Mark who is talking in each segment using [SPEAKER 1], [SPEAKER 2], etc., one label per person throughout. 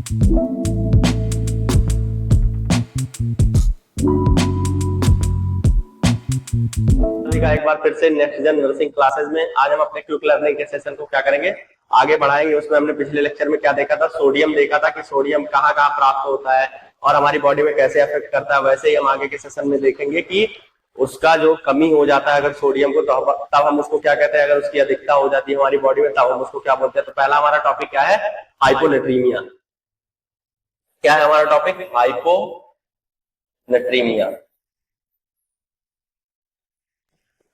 [SPEAKER 1] एक बार फिर से नेक्स्ट जन नर्सिंग क्लासेस में आज हम अपने क्विक लर्निंग के सेशन को क्या करेंगे, आगे बढ़ाएंगे। उसमें हमने पिछले लेक्चर में क्या देखा था, सोडियम देखा था कि सोडियम कहाँ कहाँ प्राप्त होता है और हमारी बॉडी में कैसे अफेक्ट करता है। वैसे ही हम आगे के सेशन में देखेंगे कि उसका जो कमी हो जाता है अगर सोडियम को, तो तब हम उसको क्या कहते हैं। अगर उसकी अधिकता हो जाती है हमारी बॉडी में तब हम उसको क्या बोलते हैं। तो पहला हमारा टॉपिक क्या है, हाइपोनेट्रीमिया। क्या है हमारा टॉपिक, हाइपोनेट्रीमिया।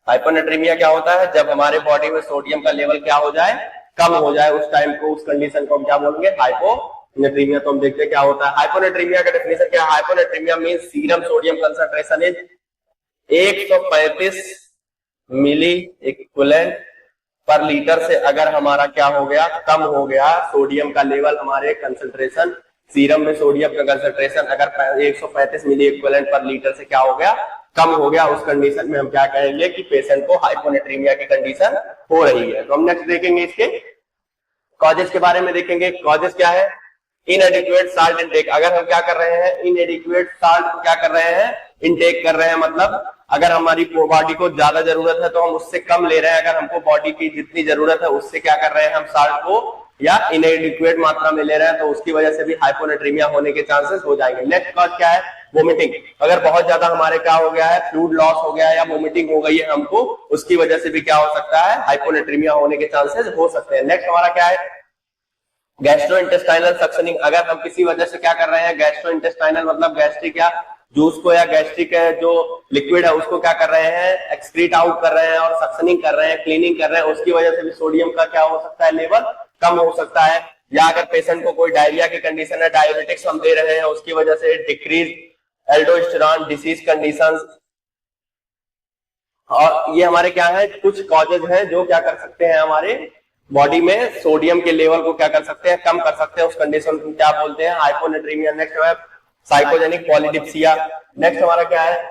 [SPEAKER 1] हाइपोनेट्रीमिया क्या होता है, जब हमारे बॉडी में सोडियम का लेवल क्या हो जाए, कम हो जाए, उस टाइम को, उस कंडीशन को हम क्या बोलेंगे, हाइपोनेट्रीमिया। तो हम देखते हैं क्या होता है हाइपोनेट्रीमिया का डेफिनेशन क्या है। Hyponatremia means serum sodium concentration is 135 milliequivalent per litre से अगर हमारा क्या हो गया, कम हो गया सोडियम का लेवल, हमारे कंसंट्रेशन सीरम में सोडियम का कंसंट्रेशन अगर 135 मिली इक्विवेलेंट पर लीटर से क्या हो गया, कम हो गया, उस कंडीशन में हम क्या कहेंगे कि पेशेंट को हाइपोनेट्रीमिया की कंडीशन हो रही है। तो हम नेक्स्ट देखेंगे इसके कॉजेज के बारे में देखेंगे। कॉजेज क्या है, इनएडिक्वेट साल्ट इनटेक। अगर हम क्या कर रहे हैं, इनएडिक्वेट साल्ट को क्या कर रहे हैं, इनटेक कर रहे हैं। मतलब अगर हमारी बॉडी को ज्यादा जरूरत है तो हम उससे कम ले रहे हैं। अगर हमको बॉडी की जितनी जरूरत है उससे क्या कर रहे हैं, हम साल्ट को या इनएडिक्वेट मात्रा में ले रहे हैं, तो उसकी वजह से भी हाइपोनेट्रीमिया होने के चांसेस हो जाएंगे। नेक्स्ट कॉज क्या है, वोमिटिंग। अगर बहुत ज्यादा हमारे क्या हो गया है, फ्लूइड लॉस हो गया है या वोमिटिंग हो गई है हमको, उसकी वजह से भी क्या हो सकता है, हाइपोनेट्रीमिया होने के चांसेस हो सकते हैं। नेक्स्ट हमारा क्या है, गैस्ट्रोइंटेस्टाइनल सक्शनिंग। अगर हम किसी वजह से क्या कर रहे हैं, गैस्ट्रोइंटेस्टाइनल मतलब गैस्ट्रिक या जूस को या गैस्ट्रिक जो लिक्विड है उसको क्या कर रहे हैं, एक्सक्रीट आउट कर रहे हैं और सक्शनिंग कर रहे हैं, क्लीनिंग कर रहे हैं, उसकी वजह से भी सोडियम का क्या हो सकता है, लेवल कम हो सकता है। या अगर पेशेंट को कोई डायरिया की कंडीशन है, डायबिटिक्स हम दे रहे हैं, उसकी वजह से डिक्रीज एल्डोस्टेरॉन डिसीज कंडीशंस। और ये हमारे क्या है, कुछ कॉजेज हैं जो क्या कर सकते हैं, हमारे बॉडी में सोडियम के लेवल को क्या कर सकते हैं, कम कर सकते हैं। उस कंडीशन को क्या बोलते हैं, हाइपोनेट्रीमिया। नेक्स्ट है साइकोजेनिक पॉलीडिप्सिया। नेक्स्ट हमारा क्या है,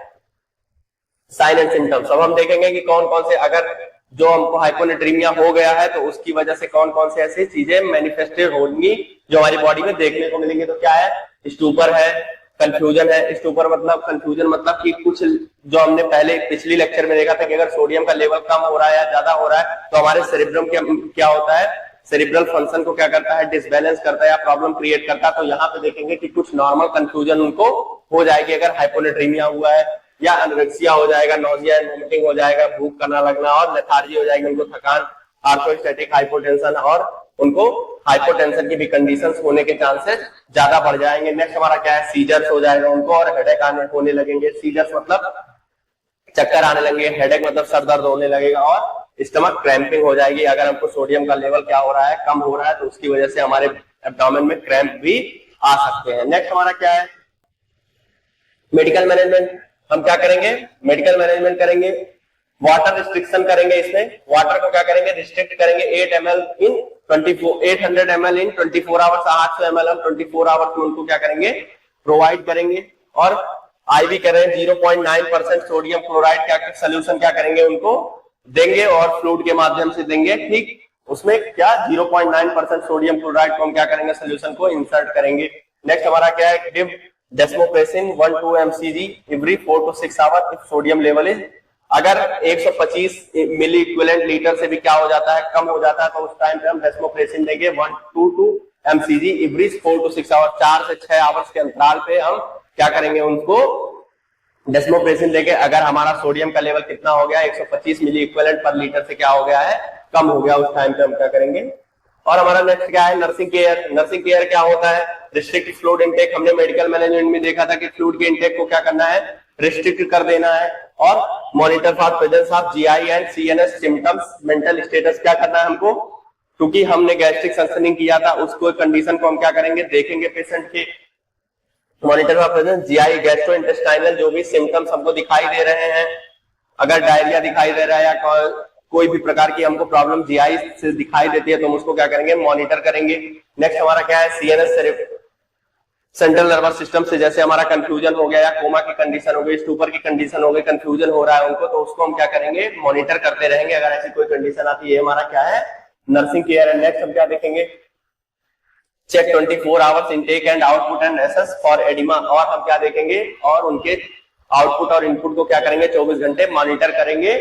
[SPEAKER 1] साइन एंड सिम्टम्स। अब हम देखेंगे कि कौन कौन से, अगर जो हमको हाइपोनेट्रीमिया हो गया है तो उसकी वजह से कौन कौन से ऐसी चीजें मैनिफेस्टेड होंगी जो हमारी बॉडी में देखने को मिलेंगी। तो क्या है, स्टूपर है, कंफ्यूजन है। स्टूपर मतलब, कंफ्यूजन मतलब कि कुछ जो हमने पहले पिछली लेक्चर में देखा था कि अगर सोडियम का लेवल कम हो रहा है या ज्यादा हो रहा है तो हमारे सेरिब्रम क्या होता है, सेरिब्रल फंक्शन को क्या करता है, डिसबैलेंस करता है या प्रॉब्लम क्रिएट करता है। तो यहाँ पे देखेंगे कि कुछ नॉर्मल कंफ्यूजन उनको हो जाएगी अगर हाइपोनेट्रीमिया हुआ है, या एनोरेक्सिया हो जाएगा, नोजिया एंड वोमिटिंग हो जाएगा, भूख करना लगना और लेथार्जी हो जाएगी, उनको थकान, आर्थोस्टैटिक हाइपोटेंशन और उनको हाइपोटेंशन की भी कंडीशंस होने के चांसेस ज्यादा बढ़ जाएंगे। नेक्स्ट हमारा क्या है, सीजर्स हो जाएगा उनको और हेडेक होने लगेंगे। सीजर्स मतलब चक्कर आने लगेंगे, हेडेक मतलब सर दर्द होने लगेगा और स्टमक क्रैम्पिंग हो जाएगी। अगर हमको सोडियम का लेवल क्या हो रहा है, कम हो रहा है, तो उसकी वजह से हमारे एब्डोमेन में क्रैम्प भी आ सकते हैं। नेक्स्ट हमारा क्या है, मेडिकल मैनेजमेंट। हम क्या करेंगे, मेडिकल मैनेजमेंट करेंगे, वाटर रिस्ट्रिक्शन करेंगे। इसमें वाटर को क्या करेंगे, रिस्ट्रिक्ट करेंगे 800 ml इन 24 आवर्स। 800 ml हम 24 आवर्स में उनको क्या करेंगे, प्रोवाइड करेंगे। और आईवी करें 0.9% सोडियम क्लोराइड क्या सोल्यूशन क्या करेंगे, उनको देंगे और फ्लूइड के माध्यम से देंगे। ठीक, उसमें क्या 0.9% सोडियम क्लोराइड को हम क्या करेंगे, सोल्यूशन को इंसर्ट करेंगे। नेक्स्ट हमारा क्या है, give desmopressin 1-2 mcg every 4 to 6 hour if sodium level is, अगर 125 मिली इक्विवेलेंट लीटर से भी क्या हो जाता है, कम हो जाता है, तो उस टाइम पे हम डेस्मोप्रेसिन देंगे 1-2 mcg एवरी 4 to 6 आवर, 4 से 6 आवर्स के अंतराल पे हम क्या करेंगे, उनको डेस्मोप्रेसिन देंगे। अगर हमारा सोडियम का लेवल कितना हो गया, 125 मिली इक्विवेलेंट पर लीटर से क्या हो गया है, कम हो गया, उस टाइम पे हम क्या करेंगे। और हमारा नेक्स्ट क्या है, नर्सिंग केयर। नर्सिंग केयर क्या होता है, रिस्ट्रिक्ट फ्लूइड इनटेक। हमने मेडिकल मैनेजमेंट में देखा था कि फ्लूइड के इनटेक को क्या करना है, रिस्ट्रिक्ट कर देना है। और monitor for presence of GI and CNS symptoms, mental status क्या करना है हमको, क्योंकि हमने गैस्ट्रिक सक्शनिंग किया था, उसको कंडीशन को हम क्या करेंगे, देखेंगे पेशेंट के monitor for presence GI gastrointestinal जो भी सिम्टम्स हमको दिखाई दे रहे हैं, अगर डायरिया दिखाई दे रहा है या कोई भी प्रकार की हमको प्रॉब्लम जीआई से दिखाई देती है तो हम उसको क्या करेंगे, मॉनिटर करेंगे। नेक्स्ट हमारा क्या है, सीएनएस सेंट्रल नर्वस सिस्टम से, जैसे हमारा कंफ्यूजन हो गया या कोमा की कंडीशन हो गई, स्टूपर की कंडीशन हो गई, कंफ्यूजन हो रहा है उनको, तो उसको हम क्या करेंगे, मॉनिटर करते रहेंगे अगर ऐसी कोई कंडीशन आती है। हमारा क्या है, नर्सिंग केयर है। नेक्स्ट हम क्या देखेंगे, check 24 hours intake and output and assess for oedema, और हम क्या देखेंगे और उनके आउटपुट और इनपुट को क्या करेंगे 24 घंटे मॉनिटर करेंगे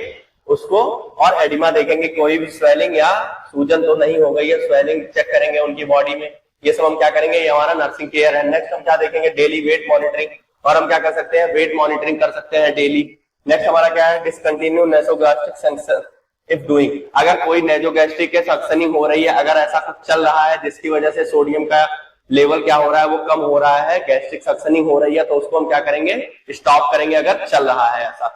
[SPEAKER 1] उसको, और एडिमा देखेंगे कोई भी स्वेलिंग या सूजन तो नहीं हो गई है, स्वेलिंग चेक करेंगे उनकी बॉडी में, ये सब हम क्या करेंगे, ये हमारा नर्सिंग केयर है। नेक्स्ट हम क्या देखेंगे, डेली वेट मॉनिटरिंग, और हम क्या कर सकते हैं, वेट मॉनिटरिंग कर सकते हैं डेली। नेक्स्ट हमारा क्या है, डिसकंटिन्यू नेसोगैस्ट्रिक सेंसर इफ डूइंग, अगर कोई नेजोगैस्ट्रिक के सक्शनिंग हो रही है, अगर ऐसा कुछ चल रहा है जिसकी वजह से सोडियम का लेवल क्या हो रहा है, वो कम हो रहा है, गैस्ट्रिक सक्शनिंग हो रही है, तो उसको हम क्या करेंगे, स्टॉप करेंगे अगर चल रहा है ऐसा।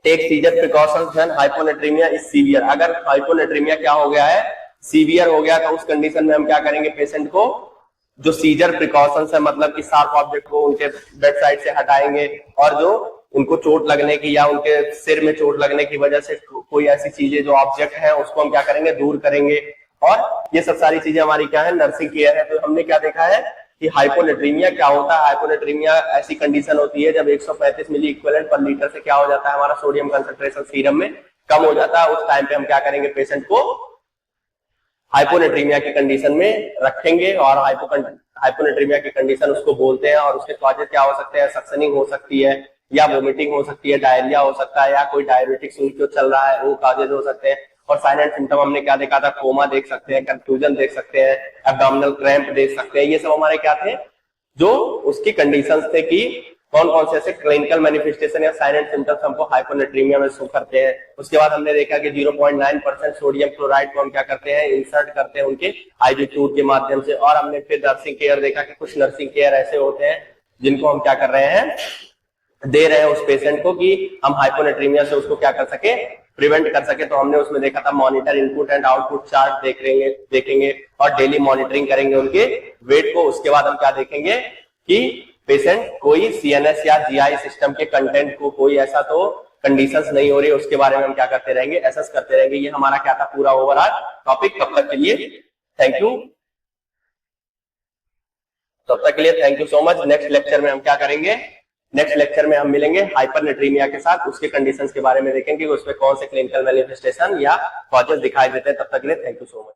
[SPEAKER 1] Take seizure precautions when hyponatremia is severe, अगर हाइपोनेट्रीमिया क्या हो गया है, सीवियर हो गया, तो उस कंडीशन में हम क्या करेंगे, पेशेंट को जो सीजर प्रिकॉशंस है, मतलब कि शार्प ऑब्जेक्ट को उनके बेड साइड से हटाएंगे, और जो उनको चोट लगने की या उनके सिर में चोट लगने की वजह से कोई ऐसी चीजें जो ऑब्जेक्ट है उसको हम क्या करेंगे, दूर करेंगे। और ये सब सारी चीजें हमारी क्या है, नर्सिंग केयर है। तो हमने क्या देखा है कि हाइपोनेट्रीमिया क्या होता है। हाइपोनेट्रीमिया ऐसी कंडीशन होती है जब 135 मिली इक्विवेलेंट पर लीटर से क्या हो जाता है, हमारा सोडियम कंसंट्रेशन सीरम में कम हो जाता है। उस टाइम पे हम क्या करेंगे, पेशेंट को हाइपोनेट्रीमिया की कंडीशन में रखेंगे, और हाइपोनेट्रीमिया की कंडीशन उसको बोलते हैं, और उसके कॉजेज क्या हो सकते हैं, सक्शनिंग हो सकती है, या वोमिटिंग हो सकती है, डायरिया हो सकता है, या कोई डायबिटिक जो चल रहा है वो कॉजेज हो सकते हैं। और साइन एंड सिम्टम हमने क्या देखा था, कोमा देख सकते हैं, कंफ्यूजन देख सकते हैं, एब्डोमिनल क्रैम्प देख सकते हैं। ये सब हमारे क्या थे, जो उसकी कंडीशंस थे कि कौन कौन से ऐसे क्लिनिकल मैनिफेस्टेशन या साइन एंड सिम्टम्स हमको हाइपोनेट्रीमिया में शो करते हैं। उसके बाद हमने देखा कि 0.9% सोडियम क्लोराइड को हम क्या करते हैं, इंसर्ट करते हैं उनके आईवी ट्यूब के माध्यम से। और हमने फिर नर्सिंग केयर देखा कि कुछ नर्सिंग केयर ऐसे होते हैं जिनको हम क्या कर रहे हैं, दे रहे हैं उस पेशेंट को कि हम हाइपोनेट्रीमिया से उसको क्या कर सके, प्रिवेंट कर सके। तो हमने उसमें देखा था monitor input and output chart देखेंगे और डेली मॉनिटरिंग करेंगे उनके वेट को। उसके बाद हम क्या देखेंगे कि पेशेंट कोई सीएनएस या जीआई सिस्टम के कंटेंट को कोई ऐसा तो कंडीशंस नहीं हो रही है, उसके बारे में हम क्या करते रहेंगे, एसेस करते रहेंगे। ये हमारा क्या था पूरा ओवरऑल टॉपिक। तब तक के लिए थैंक यू, तब तक के लिए thank you so much. Next lecture में हम क्या करेंगे, नेक्स्ट लेक्चर में हम मिलेंगे हाइपरनेट्रीमिया के साथ, उसके कंडीशंस के बारे में देखेंगे, उसमें कौन से क्लिनिकल मैनिफेस्टेशन या कॉजेस दिखाई देते हैं। तब तक के लिए थैंक यू सो मच।